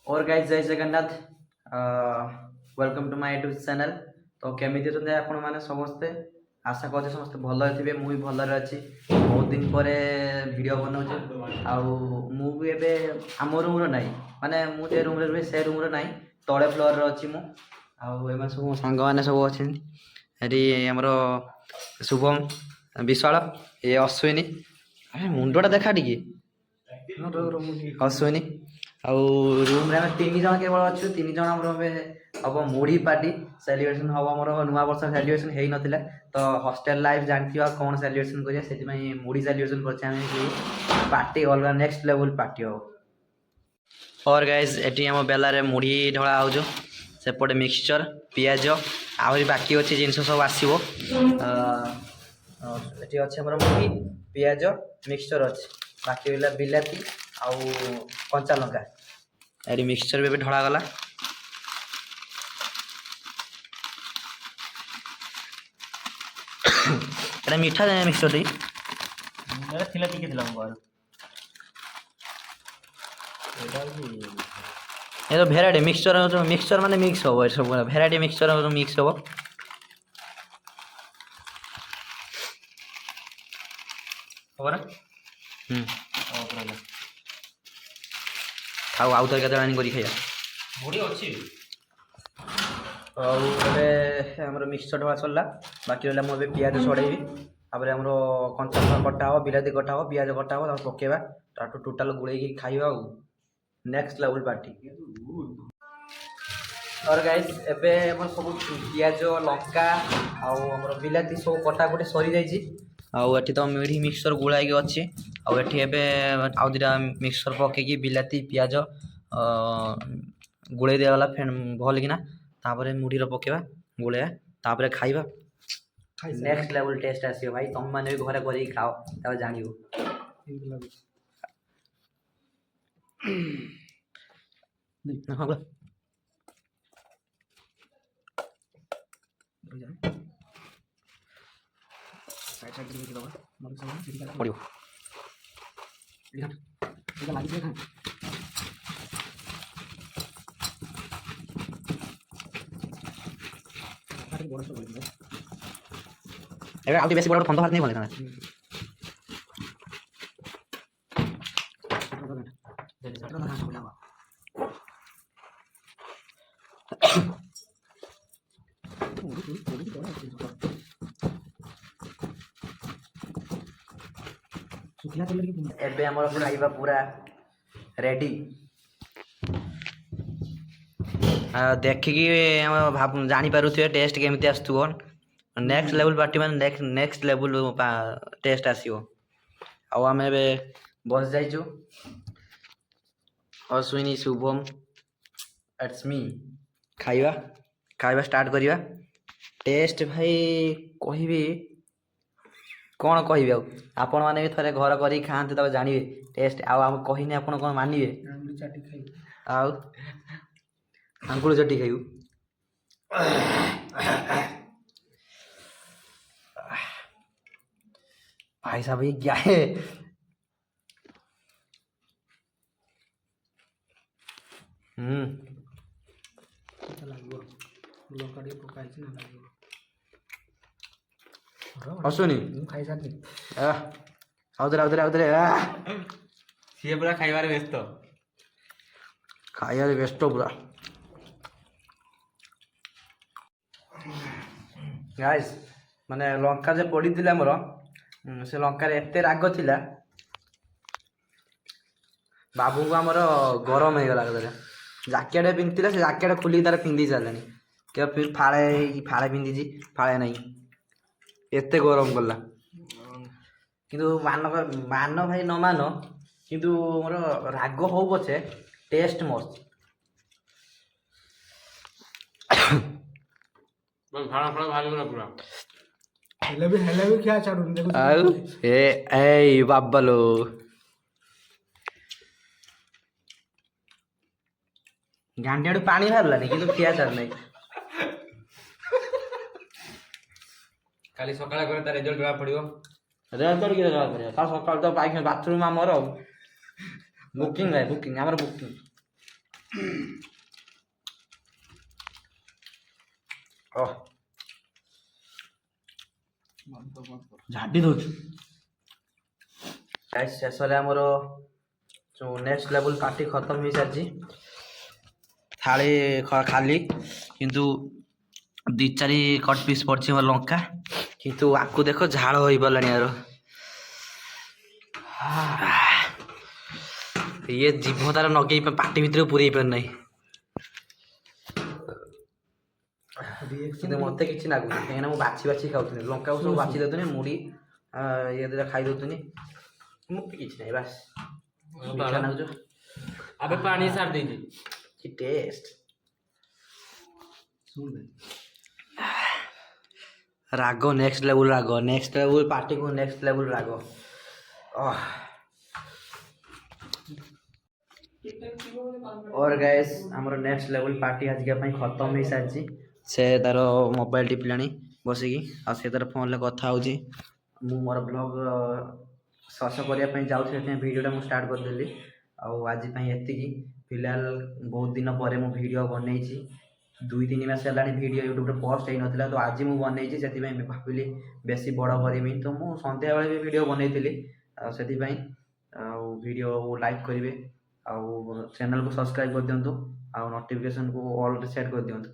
और guys Jai Jagannath welcome to my YouTube channel. तो केमिति अछंते आपण माने समस्ते आशा करते समस्ते भल थे मुझे भलरे अच्छी बहुत दिन पर वीडियो बनाऊे मु भी एबे आम रूम रो नहीं माने मु जे रूम रे रुहे से रूम रो नहीं तळे फ्लोर रो अछि मु एमा सब सांग माने सब अछन एरी हमरो शुभम विशाल ये अश्विनी अरे मुंडोटा देखा टिके अश्विनी आउ रूम रे तीन जन केवल अच्छे तीन जन हम मुढ़ी पार्टी सेलिब्रेशन हम आम नुआ वर्ष सेलिब्रेशन हो नाला तो हॉस्टल लाइफ जानती कौन सेलिब्रेशन करा मुढ़ी सेलिब्रेशन कर पार्टी अलग नेक्स्ट लेवल पार्टी हो। और गाइज एटी आम बेलारे मुढ़ी ढला हो सेपटे मिक्सचर पियाज आहरी बाकी अच्छे जिन सब आसो ये अच्छे मुढ़ी पियाज मिक्सचर अच्छे बाकी बिलाती आउ कंचा लंका ये मिक्सचर भी ढला गला एटा मीठा मिक्सचर टी एटा थिला टिके थिला मोर ये तो भेराइटी मिक्सचर मिक्सचर माने मिक्स हो सब भेराइटी मिक्सचर मिक्स हो खबर खाऊ आउ थे केते आनी करी खाइया मुड़ी अछि आमर मिक्सचर ढवा सरला बाकी रहा मुझे पियाज छड़ेबी तापर आमर कंचा कटा हो बिलाती कटा हो पियाज कटा हो पकेबा ताटू टोटाल गुड़े खाइबा नेक्स्ट लेवल पार्टी। और गाइस एबे हमर सब पियाज लंका आमर बिलाती सब कटाकटी सरी जाइए आठी तो मुढ़ी मिक्सचर गुड़ाई अच्छी आठी आउ दुटा मिक्सचर पकईकि बिलाती पियाज गुड़े दिगला फेन भल किना तापर मुढ़ी पकेबा गुड़ाया तापर खाइबा नेक्स्ट लेवल टेस्ट आसियो भाई तुम मैंने भी घरे कर खाओ तब जानियो पड़ियो এবার আলটি বেশি বড় বড় খন্দ হাত নেই বলে না एबे हमर खाइबा पूरा रेडी देखिकी जानी पारुथिबे टेस्ट केमिति आस्तुओ नेक्स्ट लेवल पार्टी माने नेक्स्ट लेवल टेस्ट आसीओ आउ आम ए बस जाइछु अश्विनी शुभम इट्स मी खाइबा खाइबा स्टार्ट करिबा टेस्ट भाई कहबी कौन कह आपण मैंने भी थे घर कर खाते तब जानवे टेस्ट आम कहनी आप कौन मानवे आंगुल चटी खाइबू भाई साहब ये क्या है अश्विनी आउदरे सी पूरा खाइबार व्यस्त खाइबार व्यस्त पूरा गाइस माने लंका जे पड़ी मोर से लंकार एत राग थिला बाबू को आमर गरम हो गला जैकेट पिंधि से जैकेट खोल तार पिंधि सारे क्या फिर फाड़े फाड़े पिंधि फाड़े नहीं एते गरम गला किंतु मान भाई न मान किंतु मोर राग हो पछे टेस्ट मस्त हेले भी क्या छाड़ू ए बाबालो गांडियाडू पानी बाहरलानी किंतु खिया छाड़ नहीं काली सकाळे करे ता रिजल्ट जरा पड़ियो रेजल्ट के जवाब करिया का सकाळ तो बाइक में बाथरूम हमर बुकिंग है बुकिंग हमर बुकिंग ଓ ଝାଡ଼ି ଦଉଛୁ ଗାଇସ୍। ଶେଷରେ ଆମର ଯେଉଁ ନେକ୍ସଟ ଲେବୁଲ୍ ପାର୍ଟି ଖତମ ହେଇସାରିଛି। ଥାଳି ଖାଲି, କିନ୍ତୁ 2-4 କଟ୍ ପିସ୍ ପଡ଼ିଛି ମୋର ଲଙ୍କା। କିନ୍ତୁ ଆକୁ ଦେଖ ଝାଳ ହେଇପାରିଲାଣି ଆର। ଇଏ ଜିଭ ତାର ନଗେଇ ପାଟି ଭିତରେ ପୁରେଇ ପାରୁନାହିଁ। କିନ୍ତୁ ମତେ କିଛି ଲାଗୁନି, କାହିଁକିନା ମୁଁ ବାଛି ବାଛି ଖାଉଥିଲି। ଲଙ୍କାକୁ ସବୁ ବାଛି ଦେଉଥିଲି, ମୁଢ଼ି ଇଏ ଦିଟା ଖାଇ ଦେଉଥିଲି। ମୁଁ କିଛି ନାହିଁ, ବାସ୍ ମିଠା ନାଗୁଛୁ। ଆବେ ପାଣି ସାର ଦେଇଛି। କି ଟେଷ୍ଟ! ରାଗ ନେକ୍ସଟ ଲେବୁଲ୍ ରାଗ, ନେକ୍ସଟ ଲେବୁଲ୍ ପାର୍ଟିକୁ ନେକ୍ସଟ ଲେବୁଲ୍ ରାଗ। और गाइस ଆମର ନେକ୍ସଟ ଲେବୁଲ୍ ପାର୍ଟି ଆଜିକା ପାଇଁ ଖତମ ହେଇସାରିଛି। ସେ ତାର ମୋବାଇଲ ଟିପିଲାଣି ବସିକି, ଆଉ ସେ ତାର ଫୋନ୍ରେ କଥା ହେଉଛି। ମୁଁ ମୋର ବ୍ଲଗ୍ ଶେଷ କରିବା ପାଇଁ ଯାଉଛି, ସେଥିପାଇଁ ଭିଡ଼ିଓଟା ମୁଁ ଷ୍ଟାର୍ଟ କରିଦେଲି। ଆଉ ଆଜି ପାଇଁ ଏତିକି। ଫିଲହାଲ ବହୁତ ଦିନ ପରେ ମୁଁ ଭିଡ଼ିଓ ବନେଇଛି। 2-3 ମାସ ହେଲାଣି ଭିଡ଼ିଓ ୟୁଟ୍ୟୁବରେ ପୋଷ୍ଟ ହେଇନଥିଲା, ତ ଆଜି ମୁଁ ବନେଇଛି। ସେଥିପାଇଁ ଭାବିଲି ବେଶୀ ବଡ଼ କରିବି, ତ ମୁଁ ସନ୍ଧ୍ୟାବେଳେ ବି ଭିଡ଼ିଓ ବନେଇଥିଲି। ଆଉ ସେଥିପାଇଁ ଆଉ ଭିଡ଼ିଓ ଲାଇକ୍ କରିବେ, ଆଉ ଚ୍ୟାନେଲକୁ ସବସ୍କ୍ରାଇବ୍ କରିଦିଅନ୍ତୁ, ଆଉ ନୋଟିଫିକେସନକୁ ଅଲ୍ରେ ସେଟ୍ କରିଦିଅନ୍ତୁ।